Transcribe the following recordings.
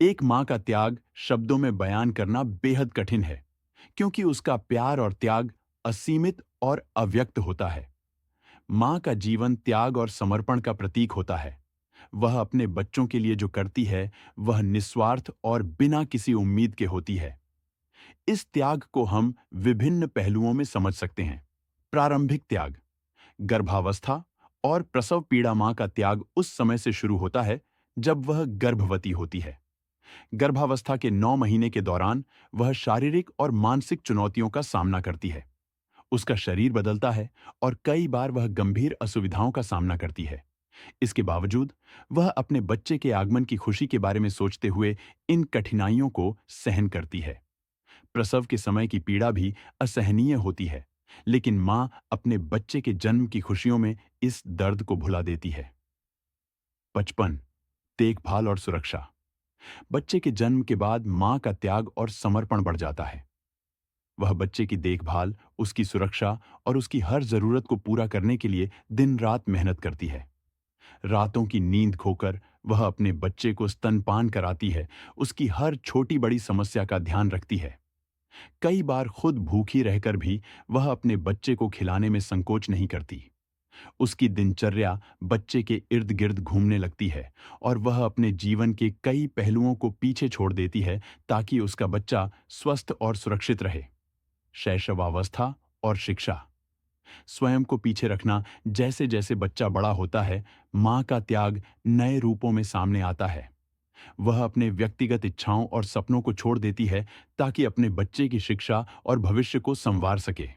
एक माँ का त्याग शब्दों में बयान करना बेहद कठिन है, क्योंकि उसका प्यार और त्याग असीमित और अव्यक्त होता है। माँ का जीवन त्याग और समर्पण का प्रतीक होता है। वह अपने बच्चों के लिए जो करती है, वह निस्वार्थ और बिना किसी उम्मीद के होती है। इस त्याग को हम विभिन्न पहलुओं में समझ सकते हैं। प्रारंभिक त्याग, गर्भावस्था और प्रसव पीड़ा। माँ का त्याग उस समय से शुरू होता है जब वह गर्भवती होती है। गर्भावस्था के 9 महीने के दौरान वह शारीरिक और मानसिक चुनौतियों का सामना करती है। उसका शरीर बदलता है और कई बार वह गंभीर असुविधाओं का सामना करती है। इसके बावजूद वह अपने बच्चे के आगमन की खुशी के बारे में सोचते हुए इन कठिनाइयों को सहन करती है। प्रसव के समय की पीड़ा भी असहनीय होती है, लेकिन मां अपने बच्चे के जन्म की खुशियों में इस दर्द को भुला देती है। 55, देखभाल और सुरक्षा। बच्चे के जन्म के बाद मां का त्याग और समर्पण बढ़ जाता है। वह बच्चे की देखभाल, उसकी सुरक्षा और उसकी हर जरूरत को पूरा करने के लिए दिन रात मेहनत करती है। रातों की नींद खोकर वह अपने बच्चे को स्तनपान कराती है, उसकी हर छोटी बड़ी समस्या का ध्यान रखती है। कई बार खुद भूखी रहकर भी वह अपने बच्चे को खिलाने में संकोच नहीं करती। उसकी दिनचर्या बच्चे के इर्द गिर्द घूमने लगती है और वह अपने जीवन के कई पहलुओं को पीछे छोड़ देती है ताकि उसका बच्चा स्वस्थ और सुरक्षित रहे। शैशवावस्था और शिक्षा। स्वयं को पीछे रखना। जैसे जैसे बच्चा बड़ा होता है, मां का त्याग नए रूपों में सामने आता है। वह अपने व्यक्तिगत इच्छाओं और सपनों को छोड़ देती है ताकि अपने बच्चे की शिक्षा और भविष्य को संवार सके।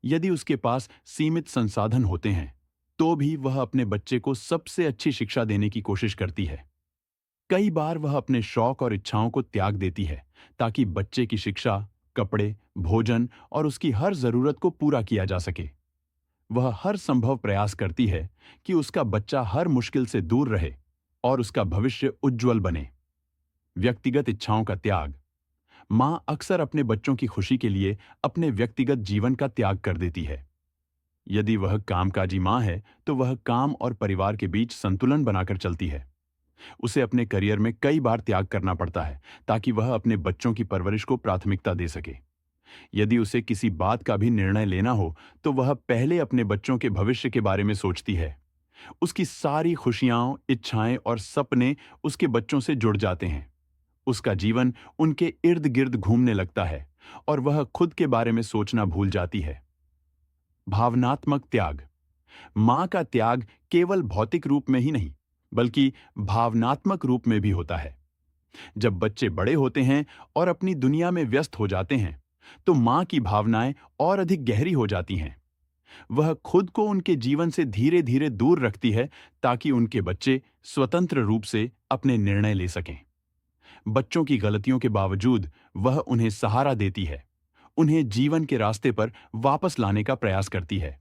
यदि उसके पास सीमित संसाधन होते हैं, तो भी वह अपने बच्चे को सबसे अच्छी शिक्षा देने की कोशिश करती है। कई बार वह अपने शौक और इच्छाओं को त्याग देती है ताकि बच्चे की शिक्षा, कपड़े, भोजन और उसकी हर जरूरत को पूरा किया जा सके। वह हर संभव प्रयास करती है कि उसका बच्चा हर मुश्किल से दूर रहे और उसका भविष्य उज्जवल बने। व्यक्तिगत इच्छाओं का त्याग। मां अक्सर अपने बच्चों की खुशी के लिए अपने व्यक्तिगत जीवन का त्याग कर देती है। यदि वह कामकाजी मां है, तो वह काम और परिवार के बीच संतुलन बनाकर चलती है। उसे अपने करियर में कई बार त्याग करना पड़ता है ताकि वह अपने बच्चों की परवरिश को प्राथमिकता दे सके। यदि उसे किसी बात का भी निर्णय लेना हो, तो वह पहले अपने बच्चों के भविष्य के बारे में सोचती है। उसकी सारी खुशियां, इच्छाएं और सपने उसके बच्चों से जुड़ जाते हैं। उसका जीवन उनके इर्द गिर्द घूमने लगता है और वह खुद के बारे में सोचना भूल जाती है। भावनात्मक त्याग। मां का त्याग केवल भौतिक रूप में ही नहीं, बल्कि भावनात्मक रूप में भी होता है। जब बच्चे बड़े होते हैं और अपनी दुनिया में व्यस्त हो जाते हैं, तो मां की भावनाएं और अधिक गहरी हो जाती हैं। वह खुद को उनके जीवन से धीरे धीरे दूर रखती है ताकि उनके बच्चे स्वतंत्र रूप से अपने निर्णय ले सकें। बच्चों की गलतियों के बावजूद वह उन्हें सहारा देती है, उन्हें जीवन के रास्ते पर वापस लाने का प्रयास करती है।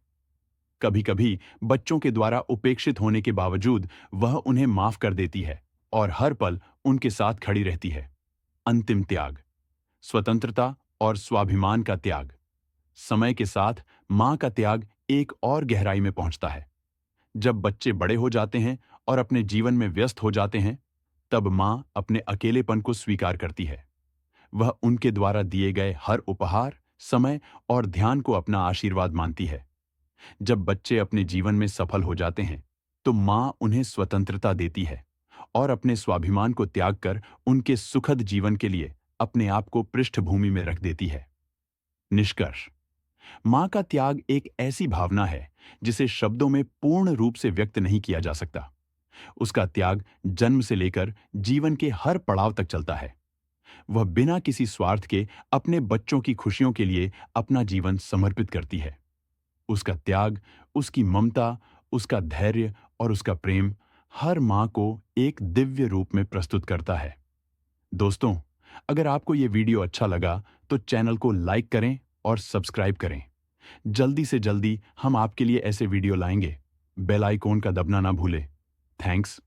कभी कभी बच्चों के द्वारा उपेक्षित होने के बावजूद वह उन्हें माफ कर देती है और हर पल उनके साथ खड़ी रहती है। अंतिम त्याग, स्वतंत्रता और स्वाभिमान का त्याग। समय के साथ मां का त्याग एक और गहराई में पहुंचता है। जब बच्चे बड़े हो जाते हैं और अपने जीवन में व्यस्त हो जाते हैं, तब मां अपने अकेलेपन को स्वीकार करती है। वह उनके द्वारा दिए गए हर उपहार, समय और ध्यान को अपना आशीर्वाद मानती है। जब बच्चे अपने जीवन में सफल हो जाते हैं, तो मां उन्हें स्वतंत्रता देती है और अपने स्वाभिमान को त्याग कर उनके सुखद जीवन के लिए अपने आप को पृष्ठभूमि में रख देती है। निष्कर्ष। मां का त्याग एक ऐसी भावना है जिसे शब्दों में पूर्ण रूप से व्यक्त नहीं किया जा सकता। उसका त्याग जन्म से लेकर जीवन के हर पड़ाव तक चलता है। वह बिना किसी स्वार्थ के अपने बच्चों की खुशियों के लिए अपना जीवन समर्पित करती है। उसका त्याग, उसकी ममता, उसका धैर्य और उसका प्रेम हर मां को एक दिव्य रूप में प्रस्तुत करता है। दोस्तों, अगर आपको यह वीडियो अच्छा लगा तो चैनल को लाइक करें और सब्सक्राइब करें। जल्दी से जल्दी हम आपके लिए ऐसे वीडियो लाएंगे। बेल आइकॉन का दबना ना भूलें। थैंक्स।